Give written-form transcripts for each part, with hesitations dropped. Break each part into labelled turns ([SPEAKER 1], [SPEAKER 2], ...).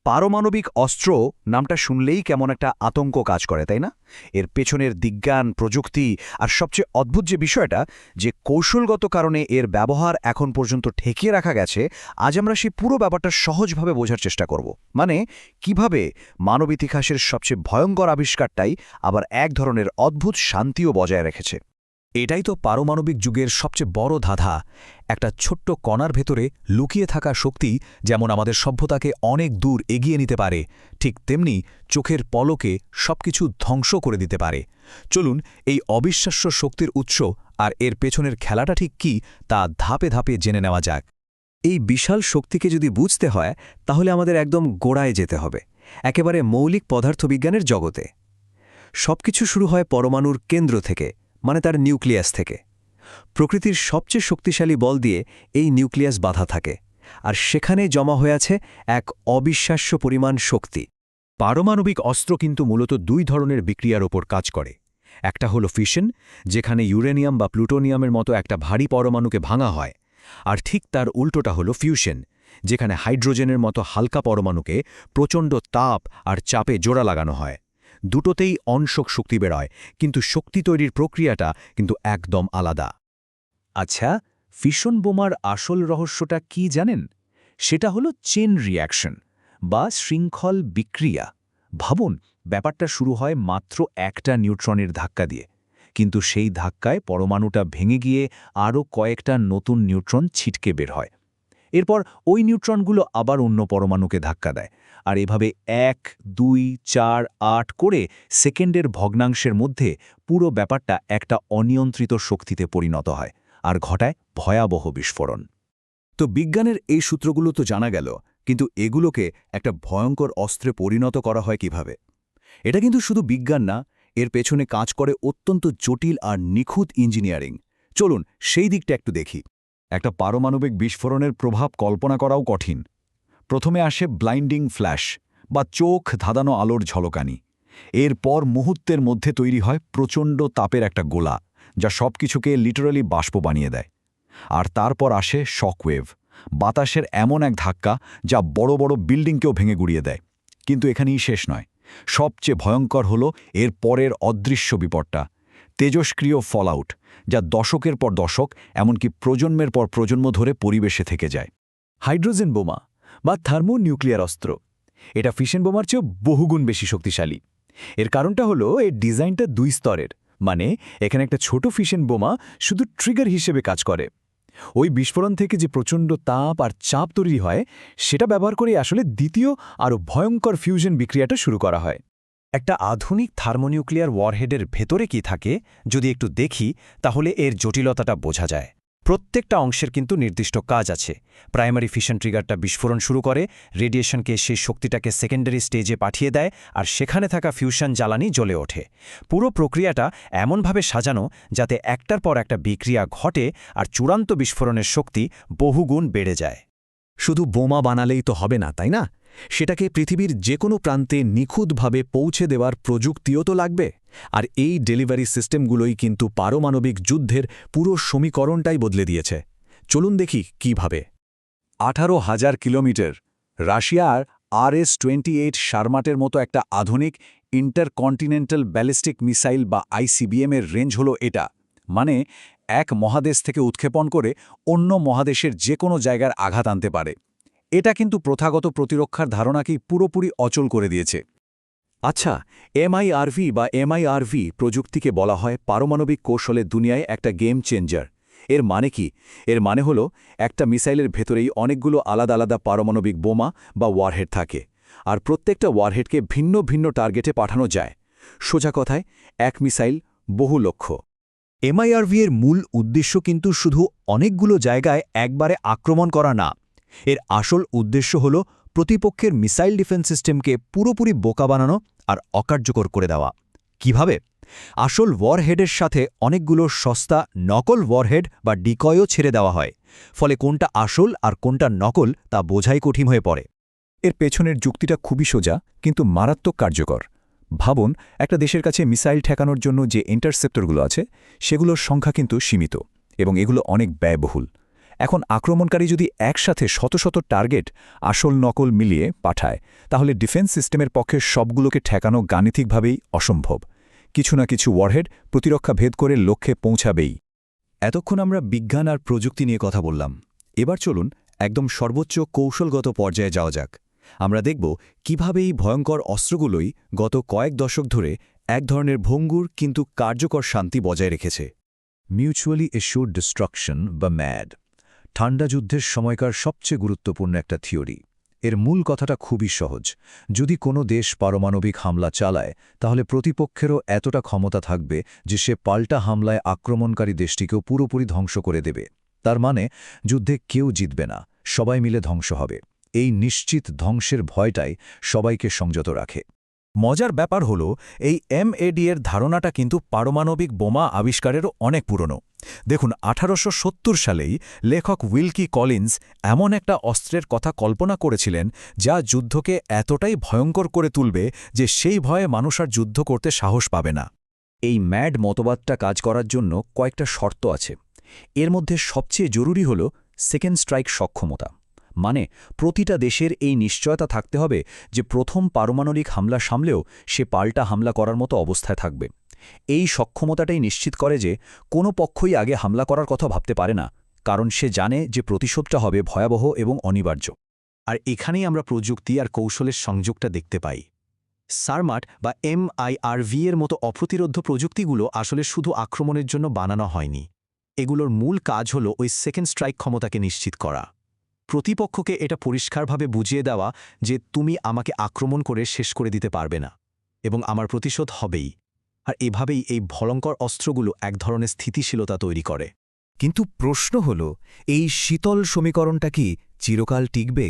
[SPEAKER 1] পারমাণবিক অস্ত্র নামটা শুনলেই কেমন একটা আতঙ্ক কাজ করে, তাই না? এর পেছনের বিজ্ঞান, প্রযুক্তি আর সবচেয়ে অদ্ভুত যে বিষয়টা, যে কৌশলগত কারণে এর ব্যবহার এখন পর্যন্ত ঠেকিয়ে রাখা গেছে, আজ আমরা সেই পুরো ব্যাপারটা সহজভাবে বোঝার চেষ্টা করব। মানে কিভাবে মানব ইতিহাসের সবচেয়ে ভয়ঙ্কর আবিষ্কারটাই আবার এক ধরনের অদ্ভুত শান্তিও বজায় রেখেছে।
[SPEAKER 2] এটাই তো পারমাণবিক যুগের সবচেয়ে বড় ধাঁধা। একটা ছোট্ট কণার ভেতরে লুকিয়ে থাকা শক্তি যেমন আমাদের সভ্যতাকে অনেক দূর এগিয়ে নিতে পারে, ঠিক তেমনি চোখের পলকে সবকিছু ধ্বংস করে দিতে পারে। চলুন এই অবিশ্বাস্য শক্তির উৎস আর এর পেছনের খেলাটা ঠিক কী তা ধাপে ধাপে জেনে নেওয়া যাক।
[SPEAKER 3] এই বিশাল শক্তিকে যদি বুঝতে হয় তাহলে আমাদের একদম গোড়ায় যেতে হবে, একেবারে মৌলিক পদার্থবিজ্ঞানের জগতে। সবকিছু শুরু হয় পরমাণুর কেন্দ্র থেকে, মানে তার নিউক্লিয়াস থেকে। প্রকৃতির সবচেয়ে শক্তিশালী বল দিয়ে এই নিউক্লিয়াস বাঁধা থাকে, আর সেখানে জমা হয়ে আছে এক অবিশ্বাস্য পরিমাণ শক্তি।
[SPEAKER 2] পারমাণবিক অস্ত্র কিন্তু মূলত দুই ধরনের বিক্রিয়ার ওপর কাজ করে। একটা হলো ফিশন, যেখানে ইউরেনিয়াম বা প্লুটোনিয়ামের মতো একটা ভারী পরমাণুকে ভাঙা হয়, আর ঠিক তার উল্টোটা হলো ফিউশন, যেখানে হাইড্রোজেনের মতো হালকা পরমাণুকে প্রচণ্ড তাপ আর চাপে জোড়া লাগানো হয়। দুটোতেই অংশক শক্তি বেরোয়, কিন্তু শক্তি তৈরির প্রক্রিয়াটা কিন্তু একদম আলাদা। আচ্ছা, ফিশন বোমার আসল রহস্যটা কি জানেন? সেটা হলো চেন রিঅ্যাকশন বা শৃঙ্খল বিক্রিয়া। ভাবুন, ব্যাপারটা শুরু হয় মাত্র একটা নিউট্রনের ধাক্কা দিয়ে, কিন্তু সেই ধাক্কায় পরমাণুটা ভেঙে গিয়ে আরও কয়েকটা নতুন নিউট্রন ছিটকে বের হয়। এরপর ওই নিউট্রনগুলো আবার অন্য পরমাণুকে ধাক্কা দেয়, আর এভাবে 1, 2, 4, 8 করে সেকেন্ডের ভগ্নাংশের মধ্যে পুরো ব্যাপারটা একটা অনিয়ন্ত্রিত শক্তিতে পরিণত হয়, আর ঘটায় ভয়াবহ বিস্ফোরণ। তো বিজ্ঞানের এই সূত্রগুলো তো জানা গেল, কিন্তু এগুলোকে একটা ভয়ঙ্কর অস্ত্রে পরিণত করা হয় কিভাবে? এটা কিন্তু শুধু বিজ্ঞান না, এর পেছনে কাজ করে অত্যন্ত জটিল আর নিখুঁত ইঞ্জিনিয়ারিং। চলুন সেই দিকটা একটু দেখি। একটা পারমাণবিক বিস্ফোরণের প্রভাব কল্পনা করাও কঠিন। প্রথমে আসে ব্লাইন্ডিং ফ্ল্যাশ বা চোখ ধাঁধানো আলোর ঝলকানি। এরপর মুহূর্তের মধ্যে তৈরি হয় প্রচণ্ড তাপের একটা গোলা, যা সবকিছুকে লিটারালি বাষ্প বানিয়ে দেয়। আর তারপর আসে শকওয়েভ, বাতাসের এমন এক ধাক্কা যা বড় বড় বিল্ডিংকেও ভেঙে গুড়িয়ে দেয়। কিন্তু এখানেই শেষ নয়, সবচেয়ে ভয়ঙ্কর হল এর পরের অদৃশ্য বিপদটা, তেজস্ক্রিয় ফলআউট, যা দশকের পর দশক, এমনকি প্রজন্মের পর প্রজন্ম ধরে পরিবেশে থেকে যায়। হাইড্রোজেন বোমা বা থার্মোনিউক্লিয়ার অস্ত্র, এটা ফিশন বোমার চেয়েও বহুগুণ বেশি শক্তিশালী। এর কারণটা হলো এর ডিজাইনটা 2 স্তরের, মানে এখানে একটা ছোট ফিশন বোমা শুধু ট্রিগার হিসেবে কাজ করে। ওই বিস্ফোরণ থেকে যে প্রচণ্ড তাপ আর চাপ তৈরি হয়, সেটা ব্যবহার করে আসলে দ্বিতীয় আরও ভয়ঙ্কর ফিউশন বিক্রিয়াটা শুরু করা হয়।
[SPEAKER 3] একটা আধুনিক থার্মোনিউক্লিয়ার ওয়ারহেডের ভেতরে কি থাকে যদি একটু দেখি, তাহলে এর জটিলতাটা বোঝা যায়। প্রত্যেকটা অংশের কিন্তু নির্দিষ্ট কাজ আছে। প্রাইমারি ফিশন ট্রিগারটা বিস্ফোরণ শুরু করে, রেডিয়েশনকে সেই শক্তিটাকে সেকেন্ডারি স্টেজে পাঠিয়ে দেয়, আর সেখানে থাকা ফিউশন জ্বালানি জ্বলে ওঠে। পুরো প্রক্রিয়াটা এমনভাবে সাজানো যাতে একটার পর একটা বিক্রিয়া ঘটে আর চূড়ান্ত বিস্ফোরণের শক্তি বহুগুণ বেড়ে যায়।
[SPEAKER 2] শুধু বোমা বানালেই তো হবে না, তাই না? সেটাকে পৃথিবীর যে কোনো প্রান্তে নিখুঁতভাবে পৌঁছে দেওয়ার প্রযুক্তিও তো লাগবে। আর এই ডেলিভারি সিস্টেমগুলোই কিন্তু পারমাণবিক যুদ্ধের পুরো সমীকরণটাই বদলে দিয়েছে। চলুন দেখি কিভাবে। 18,000 কিলোমিটার, রাশিয়ার RS-28 শারমাটের মতো একটা আধুনিক ইন্টারকন্টিনেন্টাল ব্যালিস্টিক মিসাইল বা ICBM-এর রেঞ্জ হলো এটা। মানে এক মহাদেশ থেকে উৎক্ষেপণ করে অন্য মহাদেশের যে কোনো জায়গার আঘাত আনতে পারে। এটা কিন্তু প্রথাগত প্রতিরক্ষার ধারণাকেই পুরোপুরি অচল করে দিয়েছে। আচ্ছা, MIRV বা MIRV প্রযুক্তিকে বলা হয় পারমাণবিক কৌশলের দুনিয়ায় একটা গেম চেঞ্জার। এর মানে কি? এর মানে হলো একটা মিসাইলের ভেতরেই অনেকগুলো আলাদা আলাদা পারমাণবিক বোমা বা ওয়ারহেড থাকে, আর প্রত্যেকটা ওয়ারহেডকে ভিন্ন ভিন্ন টার্গেটে পাঠানো যায়। সোজা কথায়, এক মিসাইল বহু লক্ষ্য।
[SPEAKER 3] MIRV এর মূল উদ্দেশ্য কিন্তু শুধু অনেকগুলো জায়গায় একবারে আক্রমণ করা না। এর আসল উদ্দেশ্য হল প্রতিপক্ষের মিসাইল ডিফেন্স সিস্টেমকে পুরোপুরি বোকা বানানো আর অকার্যকর করে দেওয়া। কিভাবে? আসল ওয়ারহেডের সাথে অনেকগুলো সস্তা নকল ওয়ারহেড বা ডিকয়ও ছেড়ে দেওয়া হয়, ফলে কোনটা আসল আর কোনটা নকল তা বোঝাই কঠিন হয়ে পড়ে।
[SPEAKER 2] এর পেছনের যুক্তিটা খুবই সোজা, কিন্তু মারাত্মক কার্যকর। ভাবুন, একটা দেশের কাছে মিসাইল ঠেকানোর জন্য যে ইন্টারসেপ্টরগুলো আছে, সেগুলোর সংখ্যা কিন্তু সীমিত, এবং এগুলো অনেক ব্যয়বহুল। এখন আক্রমণকারী যদি একসাথে শত শত টার্গেট আসল নকল মিলিয়ে পাঠায় তাহলে ডিফেন্স সিস্টেমের পক্ষে সবগুলোকে ঠেকানো গাণিতিকভাবেই অসম্ভব। কিছু না কিছু ওয়ারহেড প্রতিরক্ষা ভেদ করে লক্ষ্যে পৌঁছাবেই।
[SPEAKER 1] এতক্ষণ আমরা বিজ্ঞান আর প্রযুক্তি নিয়ে কথা বললাম। এবার চলুন একদম সর্বোচ্চ কৌশলগত পর্যায়ে যাওয়া যাক। আমরা দেখব কিভাবে এই ভয়ঙ্কর অস্ত্রগুলোই গত কয়েক দশক ধরে এক ধরনের ভঙ্গুর কিন্তু কার্যকর শান্তি বজায় রেখেছে। মিউচুয়ালি এশিওর্ড ডিস্ট্রাকশন বা ম্যাড ঠান্ডা যুদ্ধের সময়কার সবচেয়ে গুরুত্বপূর্ণ একটা থিওরি। এর মূল কথাটা খুবই সহজ। যদি কোনো দেশ পারমাণবিক হামলা চালায় তাহলে প্রতিপক্ষেরও এতটা ক্ষমতা থাকবে যে সে পাল্টা হামলায় আক্রমণকারী দেশটিকেও পুরোপুরি ধ্বংস করে দেবে। তার মানে যুদ্ধে কেউ জিতবে না, সবাই মিলে ধ্বংস হবে। এই নিশ্চিত ধ্বংসের ভয়টাই সবাইকে সংযত রাখে।
[SPEAKER 2] মজার ব্যাপার হল এই MAD এর ধারণাটা কিন্তু পারমাণবিক বোমা আবিষ্কারেরও অনেক পুরনো। দেখুন 1870 সালেই লেখক উইলকি কলিন্স এমন একটা অস্ত্রের কথা কল্পনা করেছিলেন যা যুদ্ধকে এতটাই ভয়ঙ্কর করে তুলবে যে সেই ভয়ে মানুষ আর যুদ্ধ করতে সাহস পাবে না।
[SPEAKER 1] এই ম্যাড মতবাদটা কাজ করার জন্য কয়েকটা শর্ত আছে। এর মধ্যে সবচেয়ে জরুরি হল সেকেন্ড স্ট্রাইক সক্ষমতা। মানে প্রতিটা দেশের এই নিশ্চয়তা থাকতে হবে যে প্রথম পারমাণবিক হামলা সামলেও সে পাল্টা হামলা করার মতো অবস্থায় থাকবে। এই সক্ষমতাটাই নিশ্চিত করে যে কোনো পক্ষই আগে হামলা করার কথা ভাবতে পারে না, কারণ সে জানে যে প্রতিশোধটা হবে ভয়াবহ এবং অনিবার্য।
[SPEAKER 3] আর এখানেই আমরা প্রযুক্তি আর কৌশলের সংযোগটা দেখতে পাই। সারমাট বা MIRV এর মতো অপ্রতিরোধ্য প্রযুক্তিগুলো আসলে শুধু আক্রমণের জন্য বানানো হয়নি। এগুলোর মূল কাজ হল ওই সেকেন্ড স্ট্রাইক ক্ষমতাকে নিশ্চিত করা। প্রতিপক্ষকে এটা পরিষ্কারভাবে বুঝিয়ে দেওয়া যে তুমি আমাকে আক্রমণ করে শেষ করে দিতে পারবে না এবং আমার প্রতিশোধ হবেই। আর এভাবেই এই ভয়ঙ্কর অস্ত্রগুলো এক ধরনের স্থিতিশীলতা তৈরি করে।
[SPEAKER 1] কিন্তু প্রশ্ন হল, এই শীতল সমীকরণটা কি চিরকাল টিকবে?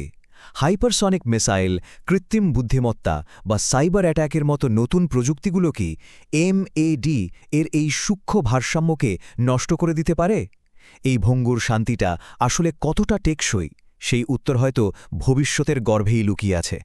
[SPEAKER 1] হাইপারসনিক মিসাইল, কৃত্রিম বুদ্ধিমত্তা বা সাইবার অ্যাট্যাকের মতো নতুন প্রযুক্তিগুলো কি MAD এর এই সূক্ষ্ম ভারসাম্যকে নষ্ট করে দিতে পারে? এই ভঙ্গুর শান্তিটা আসলে কতটা টেকসই, সেই উত্তর হয়তো ভবিষ্যতের গর্ভেই লুকিয়ে আছে।